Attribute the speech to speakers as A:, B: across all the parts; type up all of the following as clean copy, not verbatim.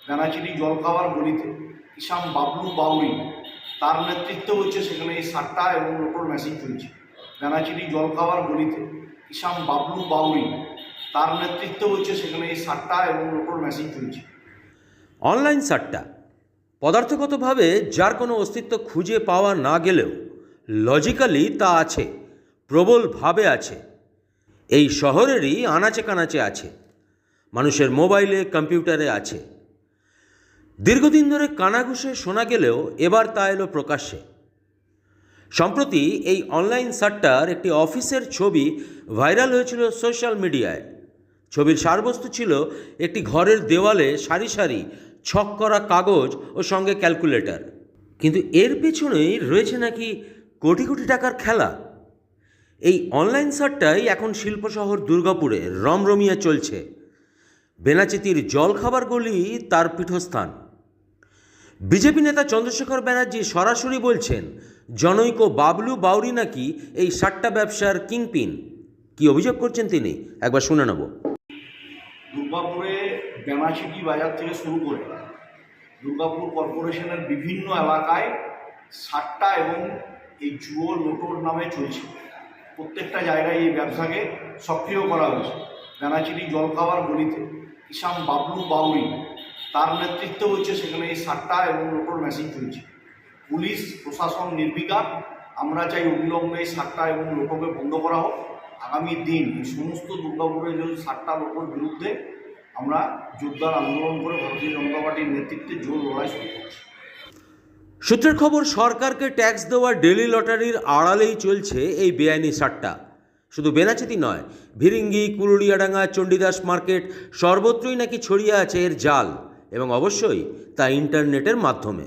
A: বেনাচিরি জলখাবার গলিতে কিষান বাবলু বাউরি তার নেতৃত্বে হচ্ছে সেখানে এই সাট্টা এবং লোটোর মেশিন চলছে। বেনাচিরি জলখাবার গলিতে কিষান বাবলু বাউরি তার নেতৃত্বে হচ্ছে সেখানে এই সাট্টা এবং লোটোর মেশিন চলছে।
B: অনলাইন সাট্টা পদার্থগতভাবে যার কোনো অস্তিত্ব খুঁজে পাওয়া না গেলেও লজিক্যালি তা আছে, প্রবলভাবে আছে। এই শহরেরই আনাচে কানাচে আছে, মানুষের মোবাইলে, কম্পিউটারে আছে। দীর্ঘদিন ধরে কানাঘুষে শোনা গেলেও এবার তা এলো প্রকাশ্যে। সম্প্রতি এই অনলাইন সাট্টার একটি অফিসের ছবি ভাইরাল হয়েছিল সোশ্যাল মিডিয়ায়। ছবির সারবস্তু ছিল একটি ঘরের দেওয়ালে সারি সারি ছক করা কাগজ ও সঙ্গে ক্যালকুলেটর। কিন্তু এর পেছনেই রয়েছে নাকি কোটি কোটি টাকার খেলা। এই অনলাইন সাট্টাই এখন শিল্পশহর দুর্গাপুরে রমরমিয়ে চলছে। বেনাচিতির জলখাবার গলি তার পীঠস্থান। বিজেপি নেতা চন্দ্রশেখর ব্যানার্জি সরাসরি বলছেন জনৈক বাবলু বাউরি নাকি এই সাট্টা ব্যবসার কিংপিন। কি অভিযোগ করছেন তিনি, একবার শুনে নেব।
A: দুর্গাপুরে বেনাচিটি বাজার থেকে শুরু করে দুর্গাপুর কর্পোরেশনের বিভিন্ন এলাকায় সাট্টা এবং এই জুয়ো লোটোর নামে চলছে। প্রত্যেকটা জায়গায় এই ব্যবসাকে সক্রিয় করা হয়েছে। বেনাচিরি জলখাবার গলিতে কিষান বাবলু বাউরি তার নেতৃত্বে হচ্ছে সেখানে এই সাট্টা এবং লোটোর মেশিন চলছে। পুলিশ প্রশাসন নির্বিকার। আমরা চাই অবিলম্বে এই সাট্টা এবং লোটোকে বন্ধ করা হোক। আগামী দিন এই সমস্ত দুর্গাপুরের যে সাট্টা লোটোর বিরুদ্ধে আমরা জোরদার আন্দোলন করে ভারতীয় জনতা পার্টির নেতৃত্বে জোর লড়াই শুরু করছি।
B: সূত্রের খবর, সরকারকে ট্যাক্স দেওয়া ডেলি লটারির আড়ালেই চলছে এই বেআইনি সাট্টা। শুধু বেনাচিতি নয়, ভিরিঙ্গি, কুলুড়িয়াডাঙ্গা, চণ্ডীদাস মার্কেট সর্বত্রই নাকি ছড়িয়ে আছে এর জাল, এবং অবশ্যই তা ইন্টারনেটের মাধ্যমে।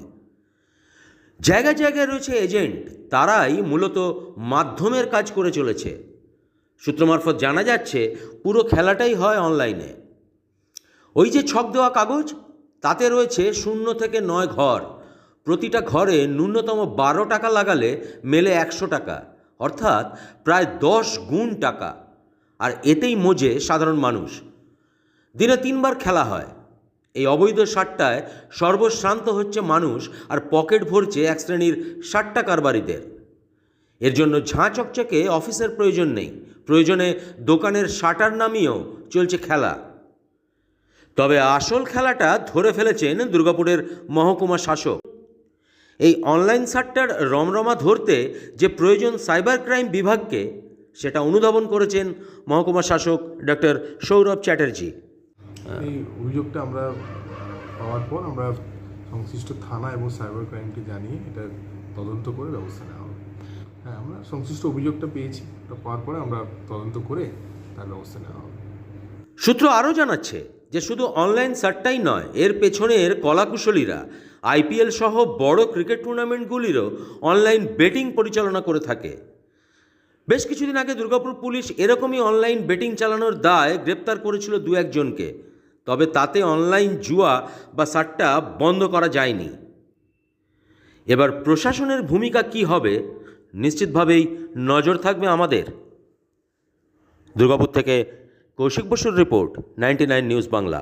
B: জায়গায় জায়গায় রয়েছে এজেন্ট, তারাই মূলত মাধ্যমের কাজ করে চলেছে। সূত্র মারফত জানা যাচ্ছে পুরো খেলাটাই হয় অনলাইনে। ওই যে ছক দেওয়া কাগজ, তাতে রয়েছে 0 থেকে 9 ঘর। প্রতিটা ঘরে ন্যূনতম 12 টাকা লাগালে মেলে 100 টাকা, অর্থাৎ প্রায় 10 গুণ টাকা। আর এতেই মজে সাধারণ মানুষ। দিনে 3 বার খেলা হয়। এই অবৈধ সাট্টায় সর্বশ্রান্ত হচ্ছে মানুষ, আর পকেট ভরছে এক শ্রেণীর সাট্টা কারবারিদের। এর জন্য ঝাঁ চকচকে অফিসের প্রয়োজন নেই, প্রয়োজনে দোকানের শাটার নামিয়েও চলছে খেলা। তবে আসল খেলাটা ধরে ফেলেছেন দুর্গাপুরের মহকুমা শাসক। এই অনলাইন সাট্টার রমরমা ধরতে যে প্রয়োজন সাইবার ক্রাইম বিভাগকে, সেটা অনুধাবন করেছেন মহকুমা শাসক ডক্টর সৌরভ চ্যাটার্জি।
C: এই অভিযোগটা আমরা পাওয়ার পর আমরা সংশ্লিষ্ট থানা এবং সাইবার ক্রাইমকে জানিয়ে এটা তদন্ত করে ব্যবস্থা নেওয়া হবে। হ্যাঁ, আমরা সংশ্লিষ্ট অভিযোগটা পেয়েছি, ওটা পাওয়ার পরে আমরা তদন্ত করে তার ব্যবস্থা নেওয়া হবে।
B: সূত্র আরও জানাচ্ছে যে শুধু অনলাইন সাট্টাই নয়, এর পেছনের কলাকুশলীরা আইপিএল সহ বড় ক্রিকেট টুর্নামেন্টগুলিরও অনলাইন বেটিং পরিচালনা করে থাকে। বেশ কিছুদিন আগে দুর্গাপুর পুলিশ এরকমই অনলাইন বেটিং চালানোর দায় গ্রেপ্তার করেছিল 2-1 জনকে। তবে তাতে অনলাইন জুয়া বা সাট্টা বন্ধ করা যায়নি। এবার প্রশাসনের ভূমিকা কি হবে, নিশ্চিতভাবেই নজর থাকবে আমাদের। দুর্গাপুর থেকে কৌশিক বসুর রিপোর্ট, 99 নিউজ বাংলা।